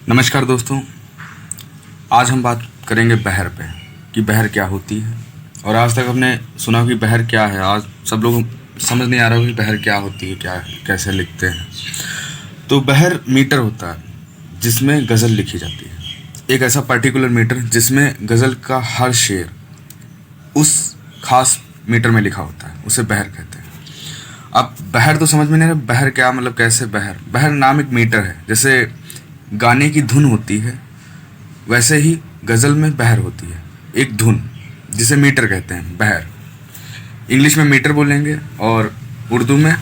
नमस्कार दोस्तों। आज हम बात करेंगे बहर पे कि बहर क्या होती है। और आज तक हमने सुना कि बहर क्या है। आज सब लोग समझ नहीं आ रहा कि बहर क्या होती है, क्या है, कैसे लिखते हैं। तो बहर मीटर होता है जिसमें गज़ल लिखी जाती है। एक ऐसा पर्टिकुलर मीटर जिसमें गज़ल का हर शेर उस खास मीटर में लिखा होता है, उसे बहर कहते हैं। अब बहर तो समझ में नहीं आ रहा, बहर क्या मतलब, कैसे बहर। बहर नाम एक मीटर है। जैसे गाने की धुन होती है वैसे ही गज़ल में बहर होती है, एक धुन जिसे मीटर कहते हैं, बहर। इंग्लिश में मीटर बोलेंगे और उर्दू में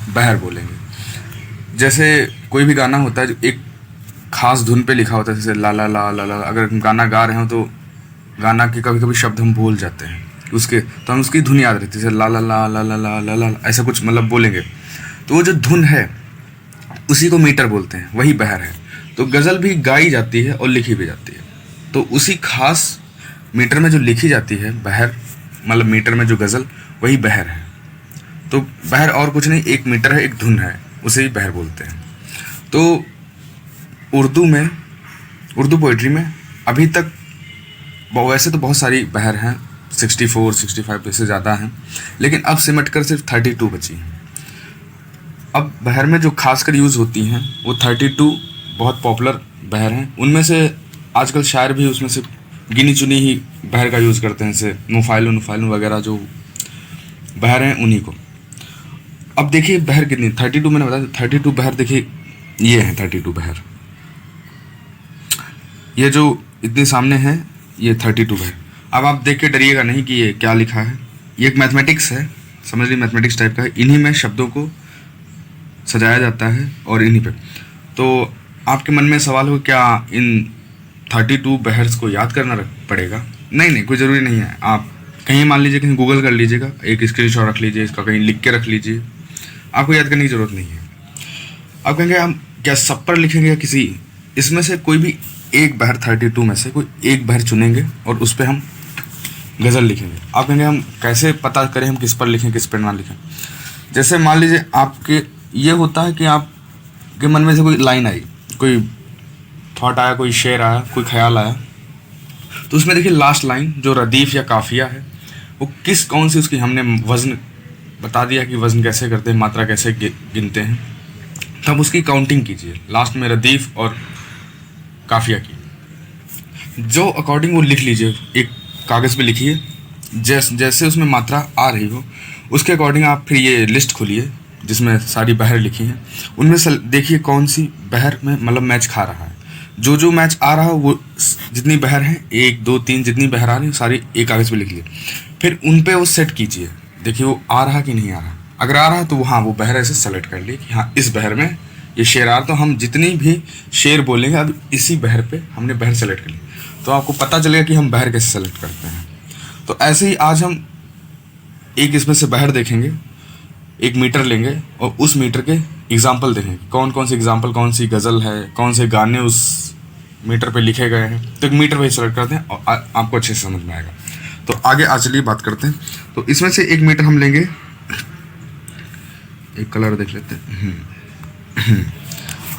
बहर बोलेंगे। जैसे कोई भी गाना होता है जो एक ख़ास धुन पे लिखा होता है, जैसे ला ला ला ला ला। अगर हम गाना गा रहे हो तो गाना के कभी कभी शब्द हम भूल जाते हैं उसके, तो हम उसकी धुन याद रहती है, जैसे ला ला ला ला ला ला ला ला, ऐसा कुछ मतलब बोलेंगे। तो वो जो धुन है उसी को मीटर बोलते हैं, वही बहर है। तो गज़ल भी गाई जाती है और लिखी भी जाती है। तो उसी खास मीटर में जो लिखी जाती है बहर, मतलब मीटर में जो गज़ल, वही बहर है। तो बहर और कुछ नहीं, एक मीटर है, एक धुन है, उसे ही बहर बोलते हैं। तो उर्दू में, उर्दू पोइट्री में अभी तक वैसे तो बहुत सारी बहर हैं, 64 65 से ज़्यादा हैं, लेकिन अब सिमट कर सिर्फ 32 बची हैं। अब बहर में जो खासकर यूज़ होती हैं वो 32 बहुत पॉपुलर बहर हैं। उनमें से आजकल शायर भी उसमें से गिनी चुनी ही बहर का यूज़ करते हैं, जैसे नुफाइलुन नुफाइलुन वगैरह जो बहर हैं उन्हीं को। अब देखिए बहर कितनी, 32 मैंने बताया, 32 बहर देखिए, ये हैं 32 बहर। ये जो इतने सामने हैं ये 32 बहर। अब आप देख के डरिएगा नहीं कि ये क्या लिखा है। ये एक मैथमेटिक्स है, समझ लीजिए मैथमेटिक्स टाइप का है। इन्हीं में शब्दों को सजाया जाता है और इन्हीं पे। तो आपके मन में सवाल हो, क्या इन 32 बहर्स को याद करना पड़ेगा? नहीं, कोई ज़रूरी नहीं है। आप कहीं मान लीजिए, कहीं गूगल कर लीजिएगा, एक स्क्रीनशॉट रख लीजिए इसका, कहीं लिख के रख लीजिए। आपको याद करने की ज़रूरत नहीं है। आप कहेंगे हम क्या सब पर लिखेंगे या किसी, इसमें से कोई भी एक बहर, 32 में से कोई एक बहर चुनेंगे और उस पर हम गज़ल लिखेंगे। आप कहेंगे हम कैसे पता करें हम किस पर लिखें, किस पर ना लिखें? जैसे मान लीजिए आपके ये होता है कि आपके मन में से कोई लाइन आई, कोई थॉट आया, कोई शेर आया, कोई ख्याल आया, तो उसमें देखिए लास्ट लाइन जो रदीफ या काफिया है वो कौन सी उसकी हमने वज़न बता दिया कि वज़न कैसे करते हैं, मात्रा कैसे गिनते हैं। तब उसकी काउंटिंग कीजिए, लास्ट में रदीफ और काफिया की जो अकॉर्डिंग वो लिख लीजिए। एक कागज़ पे लिखिए, जैसे उसमें मात्रा आ रही हो उसके अकॉर्डिंग आप फिर ये लिस्ट खोलिए जिसमें सारी बहर लिखी हैं। उनमें से देखिए कौन सी बहर में मतलब मैच खा रहा है। जो मैच आ रहा हो वो जितनी बहर हैं, 1 2 3 जितनी बहर आ रही है सारी एक कागज़ पे लिख लिए। फिर उन पे वो सेट कीजिए, देखिए वो आ रहा कि नहीं आ रहा। अगर आ रहा है तो हाँ वो बहर ऐसे सेलेक्ट कर लिए कि हाँ इस बहर में ये शेर आ रहा, तो हम जितनी भी शेर बोलेंगे अब इसी बहर पे हमने बहर सेलेक्ट कर ली। तो आपको पता चलेगा कि हम बहर कैसे सेलेक्ट करते हैं। तो ऐसे ही आज हम एक इसमें से बहर देखेंगे, एक मीटर लेंगे और उस मीटर के एग्जाम्पल देखेंगे, कौन कौन से एग्जाम्पल, कौन सी गज़ल है, कौन से गाने उस मीटर पे लिखे गए हैं। तो एक मीटर वही सेलेक्ट करते हैं और आपको अच्छे से समझ में आएगा। तो आगे आज चलिए बात करते हैं। तो इसमें से एक मीटर हम लेंगे, एक कलर देख लेते हैं।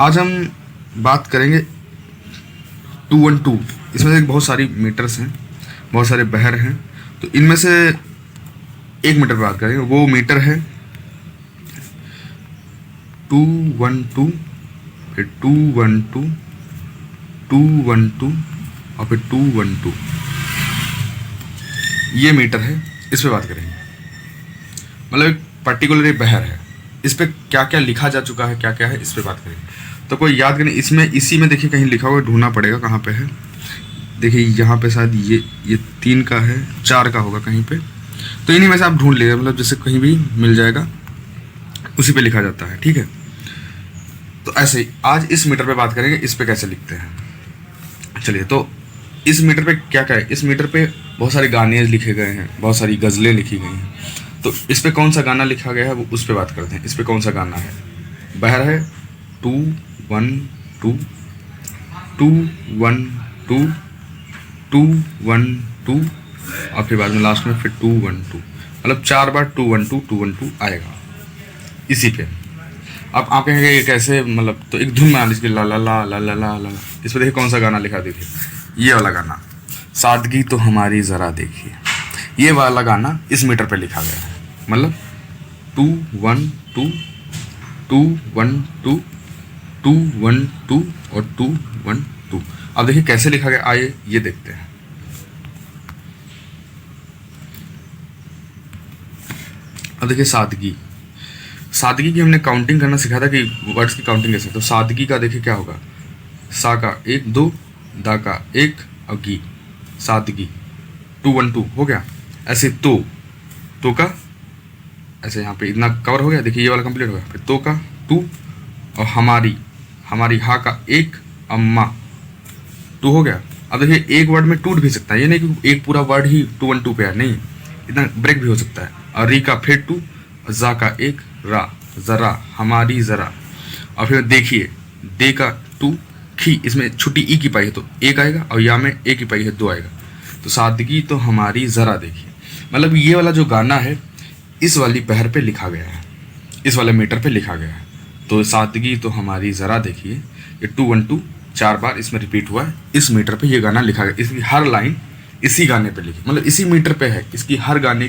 आज हम बात करेंगे 212। इसमें से बहुत सारी मीटर्स हैं, बहुत सारे बहर हैं। तो इनमें से एक मीटर पर बात करेंगे, वो मीटर है 212, फिर 212, 212 और फिर 212। ये मीटर है, इस पे बात करेंगे। मतलब एक पर्टिकुलर एक बहर है, इस पे क्या क्या लिखा जा चुका है, क्या क्या है, इस पे बात करेंगे। तो कोई याद करें, इसमें इसी में देखिए कहीं लिखा हुआ, ढूंढना पड़ेगा कहाँ पे है। देखिए यहाँ पे शायद ये 3 का है, 4 का होगा कहीं पे। तो इन्हीं में से आप ढूंढ लीजिए, मतलब जैसे कहीं भी मिल जाएगा उसी पे लिखा जाता है, ठीक है। तो ऐसे ही आज इस मीटर पे बात करेंगे, इस पे कैसे लिखते हैं। चलिए, तो इस मीटर पे क्या क्या है। इस मीटर पे बहुत सारे गाने लिखे गए हैं, बहुत सारी गज़लें लिखी गई हैं। तो इस पे कौन सा गाना लिखा गया है वो उस पे बात करते हैं। इस पे कौन सा गाना है, बहर है 212, 212, 212 और फिर बाद में लास्ट में फिर 212, मतलब 4 बार 212 212 आएगा इसी पे। अब आप कहेंगे ये कैसे, मतलब तो एक धुन में आने इसकी ला ला ला ला ला ला ला। इस पर देखिए कौन सा गाना लिखा, देखिए ये वाला गाना, सादगी तो हमारी ज़रा देखिए, ये वाला गाना इस मीटर पे लिखा गया है। मतलब 2 1 2 2 1 2 2 1 2 और 2 1 2। अब देखिए कैसे लिखा गया, आइए ये देखते हैं। अब देखिए सादगी, सादगी की हमने काउंटिंग करना सिखाया था कि वर्ड्स की काउंटिंग कैसे। तो सादगी का देखिए क्या होगा, सा का 1 2, दा का 1 और गी, सादगी 2 1 2 हो गया। ऐसे तो का ऐसे यहाँ पे इतना कवर हो गया, देखिए ये वाला कंप्लीट हो गया। फिर तो का 2 और हमारी हा का 1 अम्मा 2 हो गया। अब देखिए एक वर्ड में टूट भी सकता है, ये नहीं कि एक पूरा वर्ड ही 2 1 2 पे है, नहीं, इतना ब्रेक भी हो सकता है। और री का फिर 2, जा का 1 रा, ज़रा हमारी ज़रा। और फिर देखिए दे का 2 खी, इसमें छुट्टी ई की पाई है तो 1 आएगा, और या में ए की पाई है 2 आएगा। तो सादगी तो हमारी ज़रा देखिए, मतलब ये वाला जो गाना है इस वाली पहर पे लिखा गया है, इस वाले मीटर पे लिखा गया है। तो सादगी तो हमारी ज़रा देखिए, ये 2 1 2 4 बार इसमें रिपीट हुआ है, इस मीटर पे ये गाना लिखा गया। इसकी हर लाइन इसी गाने पे लिखी, मतलब इसी मीटर पे है, इसकी हर गाने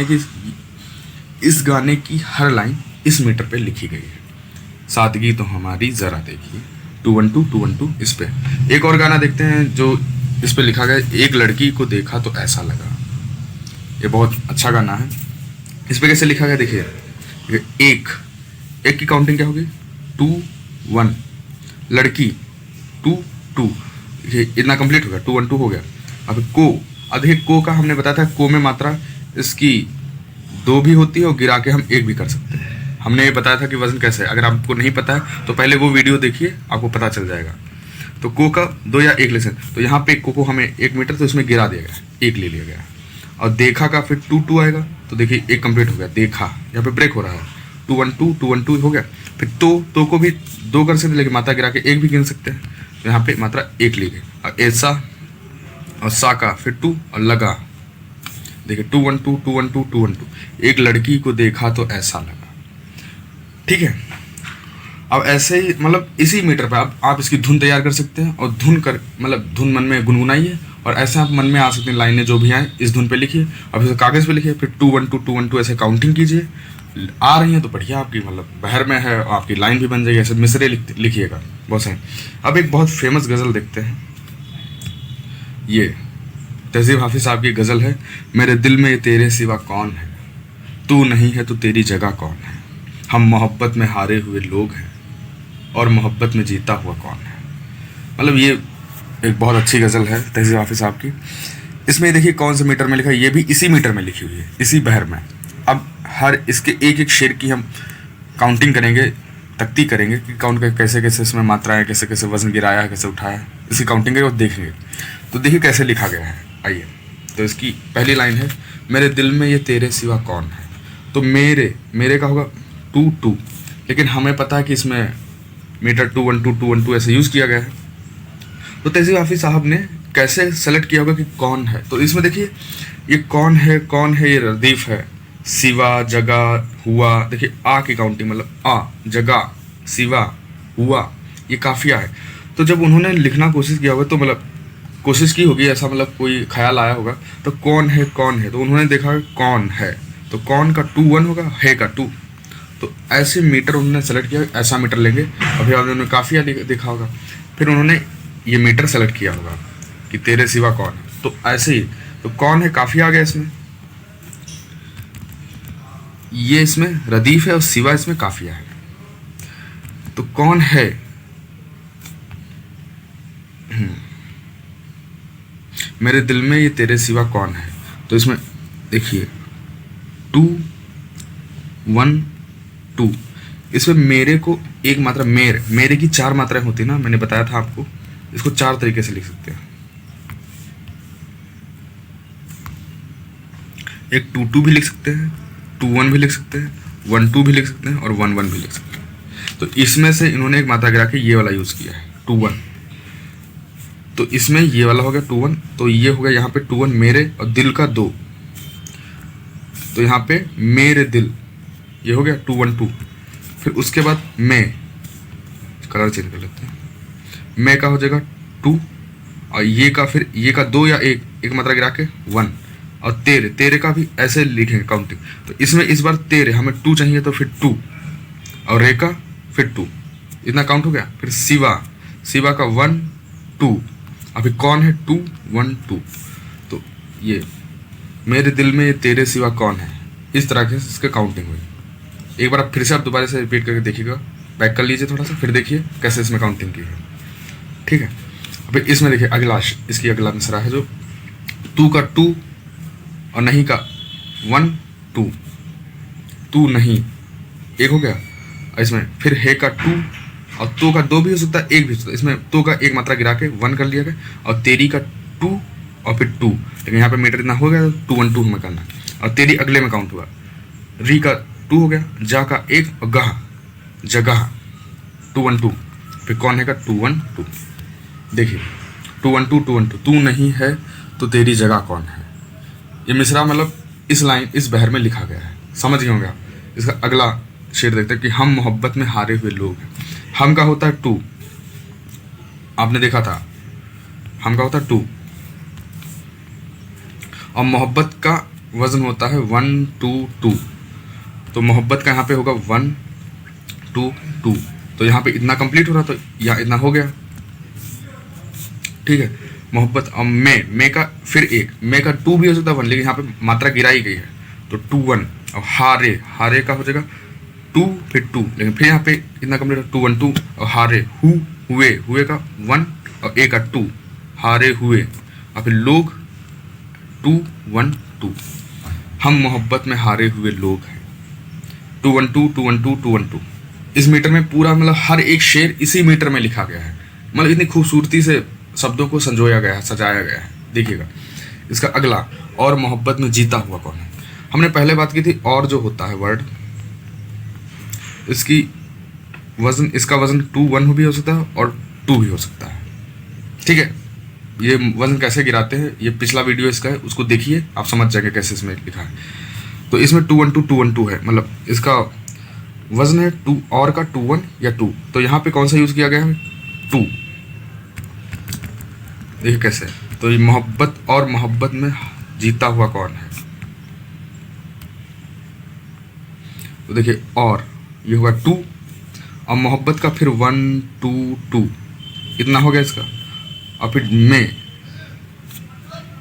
की इस गाने की हर लाइन इस मीटर पे लिखी गई है। सादगी तो हमारी ज़रा देखिए, 2 1 2 2 1 2 इस पे। एक और गाना देखते हैं जो इस पे लिखा गया, एक लड़की को देखा तो ऐसा लगा। ये बहुत अच्छा गाना है। इस पे कैसे लिखा गया देखिए, एक की काउंटिंग क्या होगी, 2 1, लड़की 2 2, ये इतना कंप्लीट हो गया, 2 1 2 हो गया। अब देखिए को का हमने बताया था, को में मात्रा इसकी 2 भी होती है और गिरा के हम 1 भी कर सकते हैं। हमने ये बताया था कि वजन कैसे है, अगर आपको नहीं पता है तो पहले वो वीडियो देखिए, आपको पता चल जाएगा। तो को का 2 या 1 ले सकते, तो यहाँ पे को हमें 1 मीटर तो इसमें गिरा दिया गया, 1 ले लिया गया। और देखा का फिर 2 2 आएगा, तो देखिए 1 कंप्लीट हो गया, देखा यहाँ पे ब्रेक हो रहा है, 2 1 2 2 1 2 हो गया। फिर तो को भी 2 कर सकते, लेकिन मात्रा गिरा के 1 भी गिन सकते हैं, तो यहाँ पे मात्रा 1 ली गई। और ऐसा और सा का फिर 2 और लगा, देखिए 2 1 2 2 1 2 2 1 2, एक लड़की को देखा तो ऐसा लगा। ठीक है, अब ऐसे ही मतलब इसी मीटर पर आप इसकी धुन तैयार कर सकते हैं, और धुन मन में गुनगुनाइए, और ऐसे आप मन में आ सकते हैं, लाइनें जो भी आए इस धुन पे लिखिए, अब इसे कागज़ पे लिखिए, फिर 2 1 2 2 1 2 ऐसे काउंटिंग कीजिए। आ रही हैं तो बढ़िया, आपकी मतलब बहर में है, आपकी लाइन भी बन जाएगी। ऐसे मिसरे लिखिएगा, बहुत सही। अब एक बहुत फेमस गज़ल देखते हैं, ये तहज़ीब हाफिज़ साहब की गज़ल है, मेरे दिल में ये तेरे सिवा कौन है, तू नहीं है तो तेरी जगह कौन है, हम मोहब्बत में हारे हुए लोग हैं और मोहब्बत में जीता हुआ कौन है। मतलब ये एक बहुत अच्छी गज़ल है तहज़ीब हाफिज़ साहब की। इसमें देखिए कौन से मीटर में लिखा है, ये भी इसी मीटर में लिखी हुई है, इसी बहर में। अब हर इसके एक शेर की हम काउंटिंग करेंगे, तख्ती करेंगे कि काउंट कर कैसे कैसे इसमें मात्राएं, कैसे कैसे वजन गिराया है, कैसे उठाया है, इसकी काउंटिंग करेंगे और देखेंगे। तो देखिए कैसे लिखा गया है, आइए। तो इसकी पहली लाइन है, मेरे दिल में ये तेरे सिवा कौन है। तो मेरे का होगा 2 2, लेकिन हमें पता है कि इसमें मीटर 2 1 2 2 1 2 ऐसे यूज़ किया गया है। तो तहज़ीब हाफिज़ साहब ने कैसे सेलेक्ट किया होगा कि कौन है। तो इसमें देखिए ये कौन है, ये रदीफ़ है, सिवा जगह हुआ, देखिए आ की काउंटिंग, मतलब आ जगह सिवा हुआ, ये काफिया है। तो जब उन्होंने लिखना कोशिश किया होगा, तो मतलब कोशिश की होगी, ऐसा मतलब कोई ख्याल आया होगा, तो कौन है, तो उन्होंने देखा कौन है, तो कौन का 2 1 होगा, है का 2, तो ऐसे मीटर उन्होंने सेलेक्ट किया, ऐसा मीटर लेंगे। अभी उन्होंने काफिया देखा होगा, फिर उन्होंने ये मीटर सेलेक्ट किया होगा कि तेरे सिवा कौन है, तो ऐसे ही। तो कौन है काफिया आ गया इसमें, ये इसमें रदीफ है और सिवा इसमें काफिया है। तो कौन है, मेरे दिल में ये तेरे सिवा कौन है, तो इसमें देखिए 2 1 2, इसमें मेरे को एक मात्रा, मेरे की 4 मात्राएं होती है ना, मैंने बताया था आपको। इसको 4 तरीके से लिख सकते हैं, एक 2 2 भी लिख सकते हैं, 2 1 भी लिख सकते हैं, 1 2 भी लिख सकते हैं, और 1 1 भी लिख सकते हैं। तो इसमें से इन्होंने एक मात्रा गिरा के ये वाला यूज़ किया है 2 1, तो इसमें ये वाला हो गया 2 1, तो ये हो गया यहाँ पे 2 1 मेरे और दिल का 2, तो यहाँ पे मेरे दिल, ये हो गया 2 1 2। फिर उसके बाद मैं, कलर चेंज कर लेते हैं, मैं का हो जाएगा 2, और ये का फिर ये का 2 या एक मात्रा गिरा के 1, और तेरे का भी ऐसे लिखेंगे काउंटिंग। तो इसमें इस बार तेरे हमें 2 चाहिए तो फिर 2, और रे का फिर 2, इतना काउंट हो गया। फिर शिवा का 1 2, अभी कौन है 2 1 2, तो ये मेरे दिल में तेरे सिवा कौन है, इस तरह के इसके काउंटिंग हुई। एक बार आप फिर से आप दोबारा से रिपीट करके देखिएगा, बैक कर लीजिए थोड़ा सा, फिर देखिए कैसे इसमें काउंटिंग की है। ठीक है, अभी इसमें देखिए अगला, इसकी अगला मिसरा है जो 2 का 2 और नहीं का 1 2, तू नहीं, एक हो गया। और इसमें फिर है का 2 और तो का 2 भी हो सकता है, एक भी हो सकता है। इसमें तो का एक मात्रा गिरा के 1 कर लिया गया, और तेरी का 2 और फिर 2, लेकिन यहाँ पे मीटर इतना हो गया, 2 1 2 हमें करना है, और तेरी अगले में काउंट हुआ। री का 2 हो गया, जा का 1, और जगह 2 1 2, फिर कौन है का 2 1 2। देखिए 2 1 2 2 1 2, तू नहीं है तो तेरी जगह कौन है। ये मिसरा मतलब इस लाइन, इस बहर में लिखा गया है, समझ गए होंगे आप। इसका अगला शेर देखते हैं कि हम मोहब्बत में हारे हुए लोग हैं। हम का होता है 2, आपने देखा था, हम का होता है 2, और मोहब्बत का वजन होता है 1 2 2, तो मोहब्बत का यहाँ पे होगा 1 2 2, तो यहाँ पे इतना कंप्लीट हो रहा, तो यहाँ इतना हो गया। ठीक है, मोहब्बत, और मैं का फिर एक, मैं का 2 भी हो सकता है 1, लेकिन यहाँ पे मात्रा गिराई गई है, तो 2 1, और हारे का हो जाएगा 2 फिर 2, लेकिन फिर यहाँ पे इतना कंप्लीट है 2 1 2, और हारे हुए का 1 और ए का 2, हारे हुए, और फिर लोग 2 1 2, हम मोहब्बत में हारे हुए लोग हैं। 2 1 2 2 1 2 2 1 2, इस मीटर में पूरा मतलब हर एक शेर इसी मीटर में लिखा गया है, मतलब इतनी खूबसूरती से शब्दों को संजोया गया है, सजाया गया है। देखिएगा इसका अगला, और मोहब्बत में जीता हुआ कौन है। हमने पहले बात की थी, और जो होता है वर्ड, इसकी वजन, इसका वजन 2 1 भी हो सकता है और 2 भी हो सकता है। ठीक है, ये वजन कैसे गिराते हैं, ये पिछला वीडियो इसका है, उसको देखिए, आप समझ जाएंगे कैसे इसमें लिखा है। तो इसमें 2 1 2 2 1 2 है, मतलब इसका वजन है 2 और का 2 1 या 2, तो यहाँ पे कौन सा यूज किया गया है 2। देखिए कैसे, तो ये मोहब्बत, और मोहब्बत में जीता हुआ कौन है, तो देखिए, और ये होगा 2, और मोहब्बत का फिर 1 2 2, इतना हो गया इसका, और फिर मैं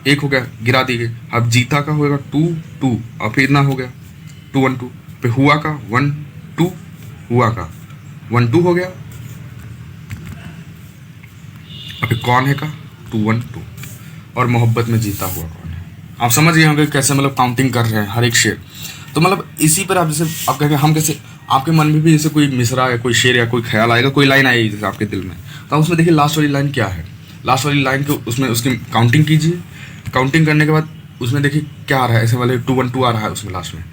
एक हो गया, गिरा दी गई। अब जीता का होगा 2 2, और फिर इतना हो गया 2 1 2, फिर हुआ का 1 2, हुआ का 1 2 हो गया, और फिर कौन है का 2 1 2, और मोहब्बत में जीता हुआ कौन है। आप समझ गए होंगे कैसे मतलब काउंटिंग कर रहे हैं हर एक शेर। तो मतलब इसी पर आप जैसे आप कहेंगे हम कैसे, आपके मन में भी जैसे कोई मिसरा या कोई शेर या कोई ख्याल आएगा, कोई लाइन आएगी जैसे आपके दिल में, तो आप उसमें देखिए लास्ट वाली लाइन क्या है, लास्ट वाली लाइन को उसमें उसकी काउंटिंग कीजिए। काउंटिंग करने के बाद उसमें देखिए क्या आ रहा है, ऐसे वाले 2 1 2 आ रहा है उसमें लास्ट में,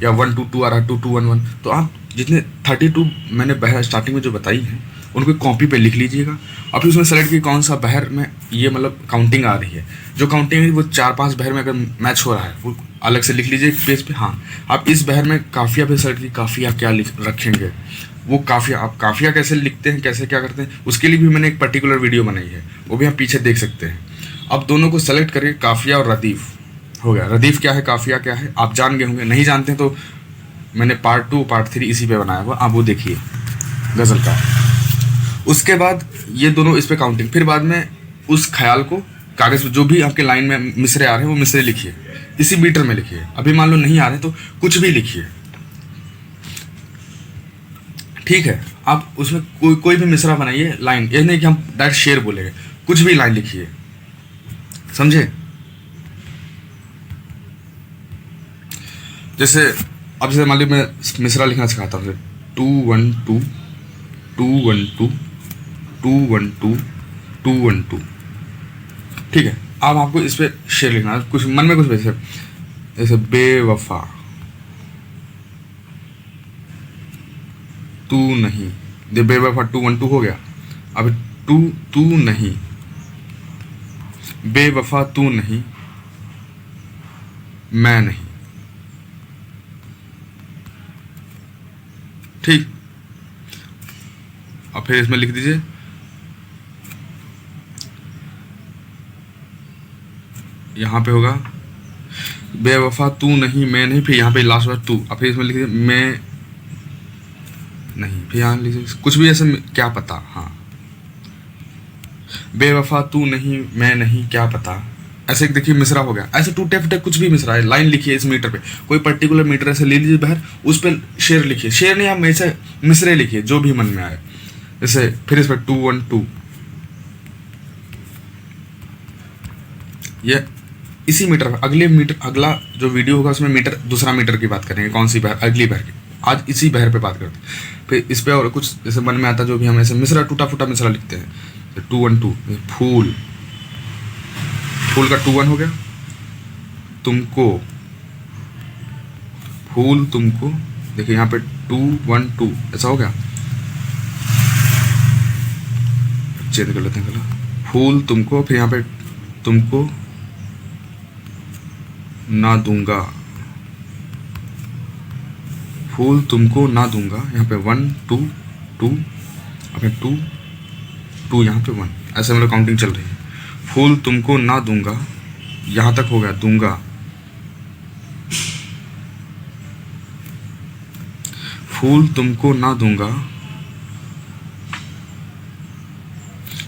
या 1 2 2 आ रहा है, 2 2 1 1, तो आप जितने 32 मैंने बहर स्टार्टिंग में जो बताई हैं उनको कॉपी पे लिख लीजिएगा, और फिर उसमें सेलेक्ट की कौन सा बहर में ये मतलब काउंटिंग आ रही है। जो काउंटिंग है वो 4-5 बहर में अगर मैच हो रहा है वो अलग से लिख लीजिए एक पेज पे। हाँ, आप इस बहर में काफिया पे सेलेक्ट की, काफिया क्या लिख रखेंगे, वो काफिया, आप काफिया कैसे लिखते हैं, कैसे क्या करते हैं, उसके लिए भी मैंने एक पर्टिकुलर वीडियो बनाई है, वो भी आप पीछे देख सकते हैं। अब दोनों को सेलेक्ट करिए, काफिया और रदीफ हो गया। रदीफ क्या है, काफिया क्या है, आप जान गए होंगे, नहीं जानते हैं तो मैंने पार्ट 2 पार्ट 3 इसी पे बनाया हुआ, आप वो देखिए गज़ल का। उसके बाद ये दोनों इस पे काउंटिंग, फिर बाद में उस ख्याल को कागज़ पे, जो भी आपके लाइन में मिसरे आ रहे हैं वो मिसरे लिखिए, इसी मीटर में लिखिए। अभी मान लो नहीं आ रहे तो कुछ भी लिखिए, ठीक है। आप उसमें कोई भी मिसरा बनाइए, लाइन, ये नहीं कि हम डायरेक्ट शेर बोलेंगे, कुछ भी लाइन लिखिए, समझे। जैसे अब जैसे मान लीजिए मैं मिसरा लिखना सिखाता हूँ, 2 1 2 2 1 2 2 1 2 2 1 2, ठीक है। अब आपको इस पे शेर लिखना है, कुछ मन में कुछ वैसे, जैसे बेवफा तू नहीं, दे बेवफा 2 1 2 हो गया। अब तू नहीं, बेवफा तू नहीं, मैं नहीं, ठीक। और फिर इसमें लिख दीजिए यहाँ पे होगा बेवफा तू नहीं मैं नहीं, फिर यहाँ पे लास्ट बार तू, और फिर इसमें लिख दीजिए मैं नहीं, फिर यहाँ लिख दीजिए कुछ भी ऐसे क्या पता, हाँ बेवफा तू नहीं मैं नहीं क्या पता, ऐसे देखिए मिसरा हो गया। ऐसे टूटे फूटे कुछ भी मिसरा है, लाइन लिखिए इस मीटर पे, कोई पर्टिकुलर मीटर ऐसे ले लीजिए बाहर, उस पर शेर लिखिए, शेर नहीं आप ऐसे मिसरे लिखिए जो भी मन में आए। जैसे फिर इस पर 2 1 2, ये इसी मीटर पर अगले मीटर, अगला जो वीडियो होगा उसमें मीटर, दूसरा मीटर की बात करेंगे, कौन सी बहर, अगली बहर की। आज इसी बहर पे बात करते हैं। फिर इस पे और कुछ जैसे मन में आता जो भी हम ऐसे मिसरा टूटा फूटा मिसरा लिखते हैं। 2 1 2 फूल, फूल का 2 1 हो गया। तुमको, फूल तुमको, देखिए यहाँ पे 2 1 2 ऐसा हो गया। चेंज कर लेते हैं कलर। फूल तुमको, फिर यहाँ पे तुमको ना दूंगा, फूल तुमको ना दूंगा, यहाँ पे 1 2 2, और फिर 2 2, यहाँ पे 1, ऐसे मतलब काउंटिंग चल रही है। फूल तुमको ना दूंगा, यहाँ तक हो गया दूंगा। फूल तुमको ना दूंगा,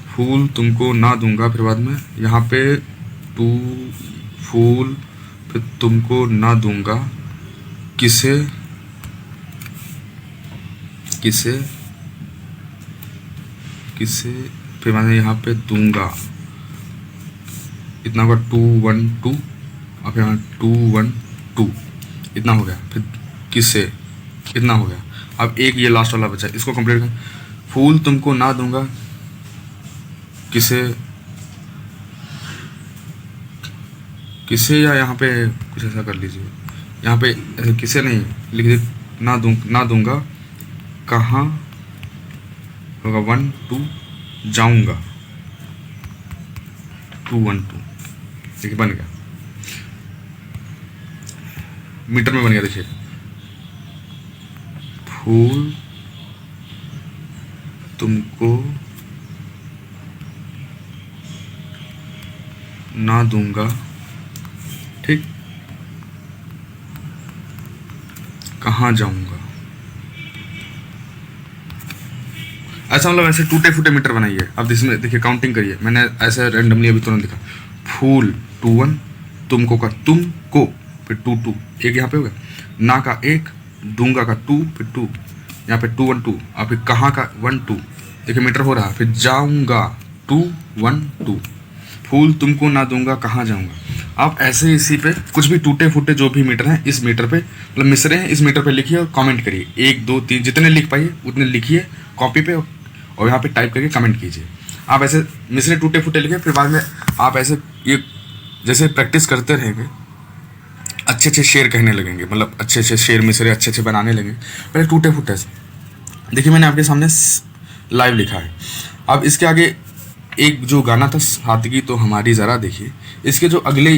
फूल तुमको ना दूंगा, फिर बाद में यहाँ पे 2 फूल, फिर तुमको ना दूंगा किसे, किसे किसे, फिर मैंने यहाँ पे दूंगा, इतना होगा 2 1 2, और फिर 2 1 2, इतना हो गया। फिर किसे, इतना हो गया। अब एक ये लास्ट वाला बचा, इसको कंप्लीट कर। फूल तुमको ना दूंगा किसे, किसे, या यहाँ पे कुछ ऐसा कर लीजिए, यहाँ पे ऐसे किसे नहीं लिख दीजिए, ना दूंगा कहाँ होगा 1 2, जाऊंगा 2 1 2, देखिए बन गया, मीटर में बन गया। देखिए फूल तुमको ना दूंगा, ठीक, कहाँ जाऊंगा, ऐसा मतलब ऐसे टूटे फूटे मीटर बनाइए। अब इसमें देखिए काउंटिंग करिए, मैंने ऐसे रैंडमली अभी तुरंत लिखा। फूल 2 1, तुमको का तुम को, फिर 2 2, एक यहाँ पे हो गया, ना का 1, दूंगा का 2, फिर 2, यहाँ पे 2 1 2, और फिर कहाँ का 1 2, देखिए मीटर हो रहा। फिर जाऊंगा 2 1 2, फूल तुमको ना दूंगा कहाँ जाऊंगा। आप ऐसे इसी पे कुछ भी टूटे फूटे जो भी मीटर हैं इस मीटर पे मतलब मिसरे हैं इस मीटर पे लिखिए और कमेंट करिए। 1 2 3 जितने लिख पाइए उतने लिखिए कॉपी पे और यहाँ पे टाइप करके कमेंट कीजिए। आप ऐसे मिसरे टूटे फूटे लिखे, फिर बाद में आप ऐसे ये जैसे प्रैक्टिस करते रहेंगे अच्छे अच्छे शेर कहने लगेंगे, मतलब अच्छे अच्छे शेर मिसरे अच्छे अच्छे बनाने लगेंगे। पहले टूटे फूटे से देखिए मैंने आपके सामने लाइव लिखा है। अब इसके आगे एक जो गाना था सादगी तो हमारी ज़रा देखिए, इसके जो अगले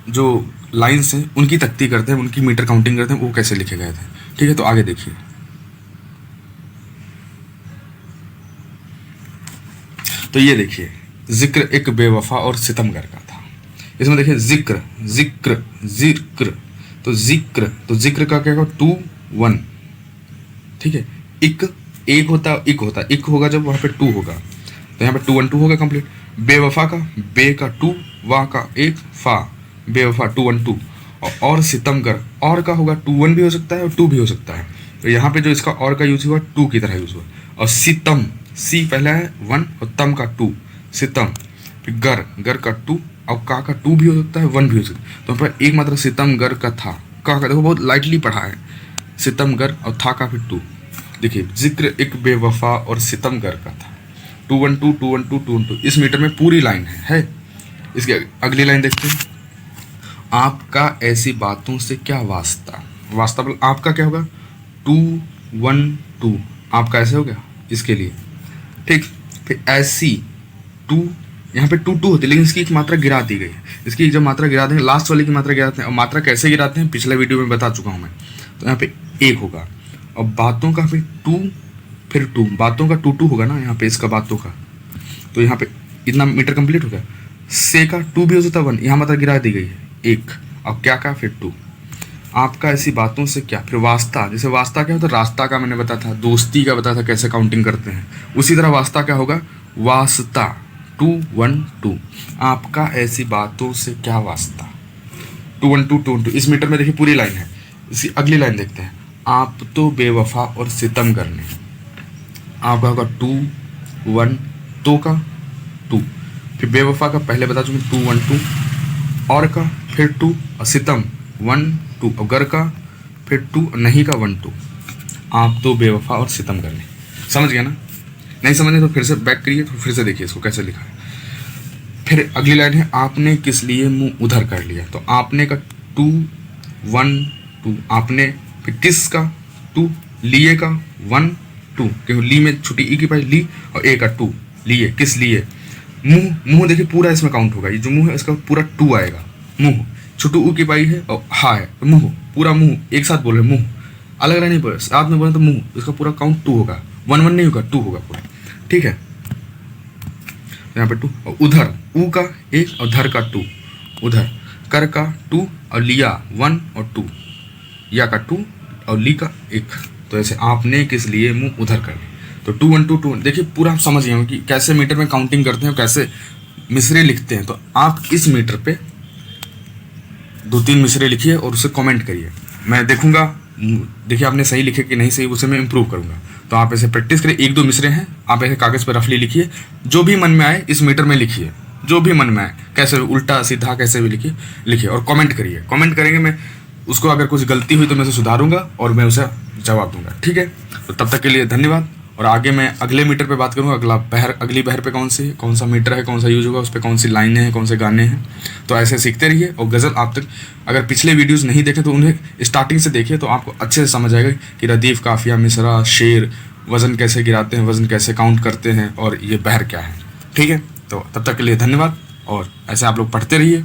जो लाइन्स हैं उनकी तख्ती करते हैं, उनकी मीटर काउंटिंग करते हैं वो कैसे लिखे गए थे। ठीक है, तो आगे देखिए। तो ये देखिए जिक्र एक बेवफा और सितमगर का था। इसमें देखिए जिक्र जिक्र जिक्र, तो जिक्र का क्या होगा 2 1, ठीक है। एक होता इक होगा जब वहाँ पे 2 होगा, तो यहाँ पे 2 1 2 होगा कंप्लीट। बेवफा का बे का 2, वाह का 1, फा, बेवफा 2 1 2, और सितमगर और का होगा 2 1 भी हो सकता है और 2 भी हो सकता है। तो यहाँ पे जो इसका और का यूज हुआ 2 की तरह यूज हुआ। और सितम, सी पहला है 1 और तम का 2, सितम। फिर गर का 2 और का 2 भी हो सकता है 1 भी हो सकता है। तो यहाँ पर एक मात्र सितमगर का था, का देखो बहुत लाइटली पढ़ा है, सितमगर और था का फिर 2। देखिए जिक्र एक बेवफा और सितमगर का था, 2 1 2 2 1 2 2 1 2। इस मीटर में पूरी लाइन है। इसकी अगली लाइन देखते हैं। आपका ऐसी बातों से क्या वास्ता, वास्ता मतलब आपका क्या होगा 2 1 2, आपका ऐसे हो गया इसके लिए, ठीक। फिर ऐसी 2, यहाँ पे 2 2 होती है लेकिन इसकी एक मात्रा गिरा दी गई है। इसकी जब मात्रा गिराते हैं लास्ट वाले की मात्रा गिराते हैं, और मात्रा कैसे गिराते हैं पिछले वीडियो में बता चुका हूँ मैं। तो यहाँ पे 1 होगा और बातों का फिर 2 फिर 2, बातों का 2 होगा ना यहाँ पे, इसका बातों का, तो यहाँ पे इतना मीटर कंप्लीट हो गया। से का 2 भी हो सकता है 1, यहाँ मात्रा गिरा दी गई है 1, अब क्या का फिर 2। आपका ऐसी बातों से क्या, फिर वास्ता, जैसे वास्ता क्या होता है, रास्ता का मैंने बताया था, दोस्ती का बताया था कैसे काउंटिंग करते हैं, उसी तरह वास्ता क्या होगा, वास्ता 2 1 2। आपका ऐसी बातों से क्या वास्ता, 2 1 2 2 1 2। इस मीटर में देखिए पूरी लाइन है। इसी अगली लाइन देखते हैं, आप तो बेवफा और सितम करने। आपका होगा 2 1, तो का 2, फिर बेवफा का पहले बता चुके 2 1 2, और का फिर 2, और सितम 1 2, और गर का फिर 2, और नहीं का 1 2। आप तो बेवफा और सितम करने। समझ गया ना? नहीं समझे तो फिर से बैक करिए, तो फिर से देखिए इसको कैसे लिखा है। फिर अगली लाइन है, आपने किस लिए मुंह उधर कर लिया। तो आपने का 2 1 2, आपने, फिर किस का 2, लिए का 1 2, क्योंकि ली में छोटी ई की पाई ली, और ए का 2, लिए, किस लिए। मुंह, मुंह देखिए पूरा इसमें काउंट होगा, ये जो मुंह है इसका पूरा 2 आएगा। मुंह छोटू ऊ की पाई है और हा है, तो मुंह, पूरा मुंह एक साथ बोल रहे, मुंह अलग अलग नहीं बोले, साथ में बोले तो मुंह, इसका पूरा काउंट 2 होगा, 1 1 नहीं होगा, 2 होगा पूरा। ठीक है, यहाँ पे 2, और उधर, ऊ का 1 और धर का 2, उधर, कर का 2 और लिया 1 और 2, या का 2 और ली का 1। तो ऐसे आपने किस लिए मुंह उधर कर ली। तो 2 1 2 2, देखिए पूरा आप समझ गए हो कि कैसे मीटर में काउंटिंग करते हैं, कैसे मिसरे लिखते हैं। तो आप इस मीटर पे 2-3 मिसरे लिखिए और उसे कमेंट करिए, मैं देखूंगा, देखिए आपने सही लिखे कि नहीं सही, उसे मैं इम्प्रूव करूंगा। तो आप ऐसे प्रैक्टिस करिए, 1-2 मिसरे हैं, आप ऐसे कागज़ पर रफली लिखिए, जो भी मन में आए इस मीटर में लिखिए, जो भी मन में आए, कैसे उल्टा सीधा कैसे भी लिखिए और कमेंट करिए। कमेंट करेंगे, मैं उसको अगर कुछ गलती हुई तो मैं उसे सुधारूंगा और मैं उसे जवाब दूंगा। ठीक है, तो तब तक के लिए धन्यवाद। और आगे मैं अगले मीटर पे बात करूँगा, अगली बहर पे कौन सा मीटर है, कौन सा यूज होगा, उस पर कौन सी लाइनें हैं, कौन से गाने हैं। तो ऐसे सीखते रहिए। और गज़ल आप तक अगर पिछले वीडियोस नहीं देखें तो उन्हें स्टार्टिंग से देखिए, तो आपको अच्छे से समझ आएगा कि रदीफ, काफिया, मिसरा, शेर, वज़न कैसे गिराते हैं, वज़न कैसे काउंट करते हैं, और ये बहर क्या है। ठीक है, तो तब तक के लिए धन्यवाद, और ऐसे आप लोग पढ़ते रहिए।